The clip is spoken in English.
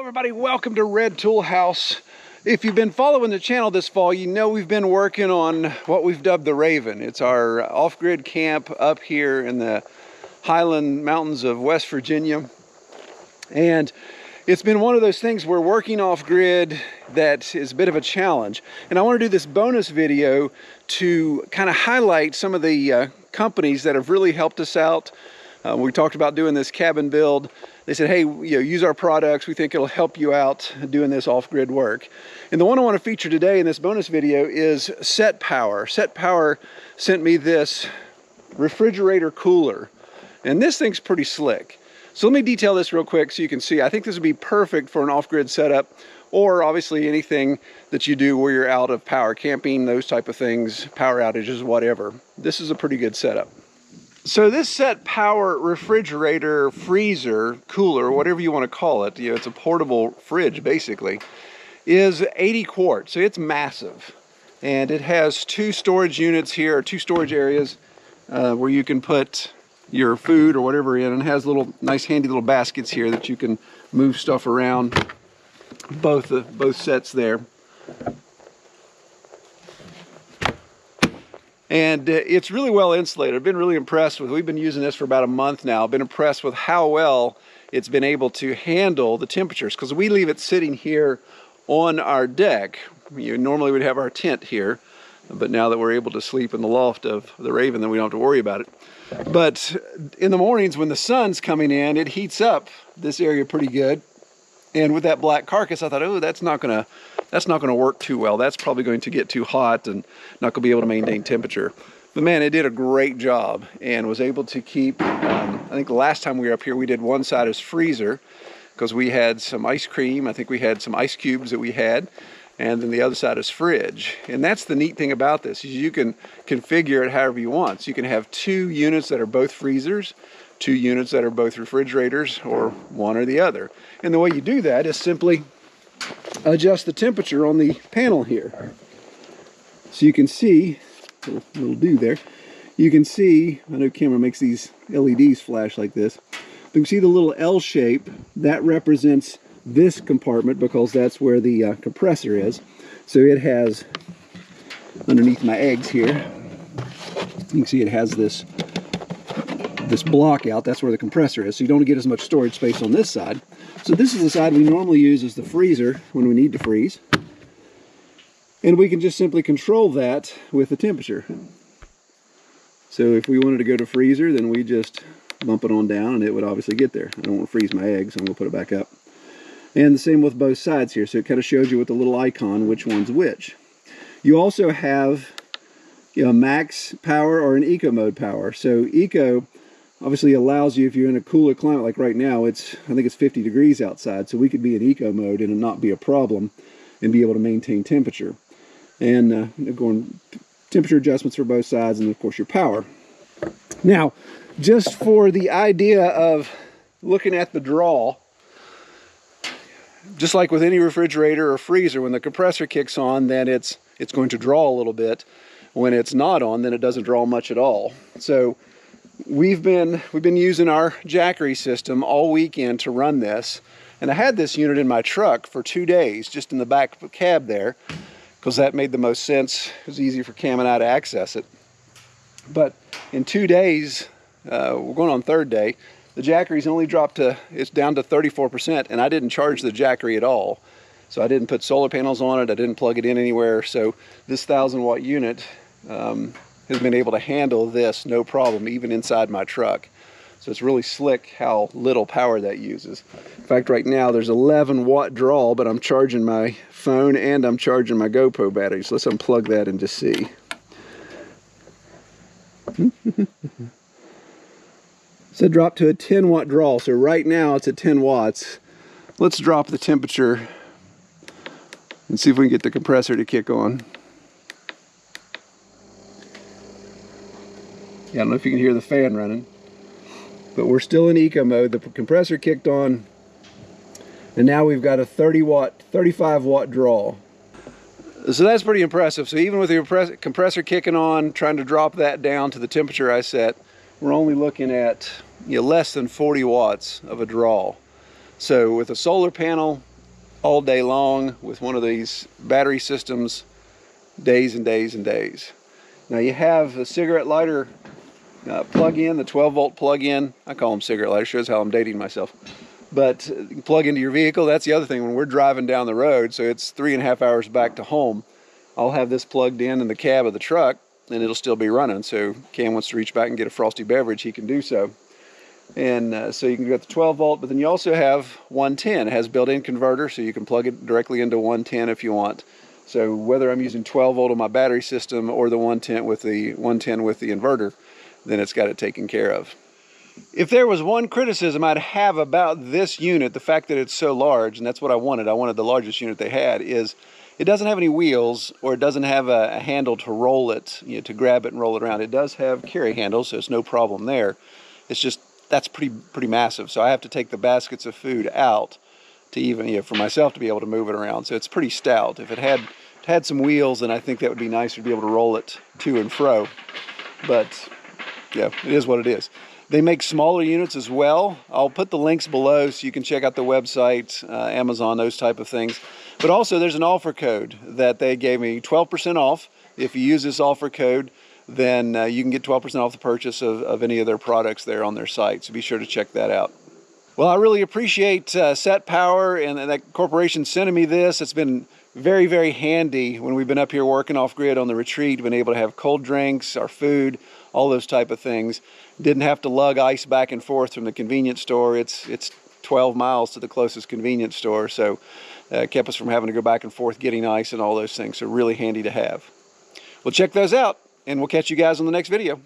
everybody, welcome to Red Tool House. If you've been following the channel this fall, you know we've been working on what we've dubbed the Raven. It's our off-grid camp up here in the Highland Mountains of West Virginia. And it's been one of those things where working off-grid that is a bit of a challenge. And I want to do this bonus video to kind of highlight some of the companies that have really helped us out. We talked about doing this cabin build. They said, hey, use our products. We think it'll help you out doing this off-grid work. And the one I want to feature today in this bonus video is Setpower. Setpower sent me this refrigerator cooler. And this thing's pretty slick. So let me detail this real quick so you can see. I think this would be perfect for an off-grid setup, or obviously anything that you do where you're out of power, camping, those type of things, power outages, whatever. This is a pretty good setup. So this Setpower refrigerator, freezer, cooler, whatever you want to call it, it's a portable fridge basically, is 80 quarts. So it's massive. And it has two storage units here, two storage areas where you can put your food or whatever in, and has little nice handy little baskets here that you can move stuff around. Both sets there. And it's really well insulated. I've been really impressed with, we've been using this for about a month now. I've been impressed with how well it's been able to handle the temperatures, because we leave it sitting here on our deck. Normally we'd have our tent here, but now that we're able to sleep in the loft of the Raven, then we don't have to worry about it. But in the mornings when the sun's coming in, it heats up this area pretty good. And with that black carcass, I thought, oh, that's not gonna work too well. That's probably going to get too hot and not gonna be able to maintain temperature. But man, it did a great job and was able to keep, I think the last time we were up here, we did one side as freezer because we had some ice cream. I think we had some ice cubes that we had, and then the other side is fridge. And that's the neat thing about this, is you can configure it however you want. So you can have two units that are both freezers, two units that are both refrigerators, or one or the other. And the way you do that is simply adjust the temperature on the panel here. So you can see, little do there, you can see, I know camera makes these LEDs flash like this, but you can see the little L shape, that represents this compartment because that's where the compressor is. So it has, underneath my eggs here, you can see it has this block out. That's where the compressor is, so you don't get as much storage space on this side. So this is the side we normally use as the freezer when we need to freeze, and we can just simply control that with the temperature. So if we wanted to go to freezer, then we just bump it on down and it would obviously get there. I don't want to freeze my eggs, so I'm going to put it back up. And the same with both sides here, so it kind of shows you with the little icon which one's which. You also have max power or an eco mode power. So eco obviously allows you, if you're in a cooler climate like right now, I think it's 50 degrees outside, so we could be in eco mode and it not be a problem and be able to maintain temperature. And going temperature adjustments for both sides, and of course your power. Now, just for the idea of looking at the draw, just like with any refrigerator or freezer, when the compressor kicks on, then it's going to draw a little bit. When it's not on, then it doesn't draw much at all. So we've been using our Jackery system all weekend to run this, and I had this unit in my truck for 2 days, just in the back cab there, because that made the most sense. It was easy for Cam and I to access it. But in 2 days, we're going on third day, the Jackery's only dropped it's down to 34%, and I didn't charge the Jackery at all. So I didn't put solar panels on it, I didn't plug it in anywhere, so this 1000-watt unit has been able to handle this no problem, even inside my truck. So it's really slick how little power that uses. In fact, right now there's 11-watt draw, but I'm charging my phone and I'm charging my GoPro battery. So let's unplug that and just see. So it dropped to a 10-watt draw. So right now it's at 10 watts. Let's drop the temperature and see if we can get the compressor to kick on. Yeah, I don't know if you can hear the fan running, but we're still in eco mode. The compressor kicked on, and now we've got a 35-watt draw. So that's pretty impressive. So even with the compressor kicking on, trying to drop that down to the temperature I set, we're only looking at less than 40 watts of a draw. So with a solar panel all day long with one of these battery systems, days and days and days. Now you have a cigarette lighter plug-in, the 12-volt plug-in. I call them cigarette lighters, shows how I'm dating myself. But you can plug into your vehicle. That's the other thing when we're driving down the road, so it's 3.5 hours back to home. I'll have this plugged in the cab of the truck, and it'll still be running. So Cam wants to reach back and get a frosty beverage, he can do so. And so you can get the 12-volt, but then you also have 110. It has built-in converter, so you can plug it directly into 110 if you want. So whether I'm using 12-volt on my battery system or the 110 with the inverter, then it's got it taken care of. If there was one criticism I'd have about this unit, the fact that it's so large, and that's what I wanted the largest unit they had, is it doesn't have any wheels, or it doesn't have a handle to roll it, to grab it and roll it around. It does have carry handles, so it's no problem there. It's just, that's pretty massive, so I have to take the baskets of food out to even, for myself to be able to move it around. So it's pretty stout. If it had some wheels, then I think that would be nicer to be able to roll it to and fro. But yeah, it is what it is. They make smaller units as well. I'll put the links below so you can check out the website, Amazon, those type of things. But also there's an offer code that they gave me, 12% off. If you use this offer code, then you can get 12% off the purchase of any of their products there on their site. So be sure to check that out. Well, I really appreciate Setpower and that corporation sending me this. It's been very, very handy when we've been up here working off-grid on the retreat, been able to have cold drinks, our food, all those type of things. Didn't have to lug ice back and forth from the convenience store. It's 12 miles to the closest convenience store, so it kept us from having to go back and forth getting ice and all those things. So really handy to have. Well, check those out, and we'll catch you guys on the next video.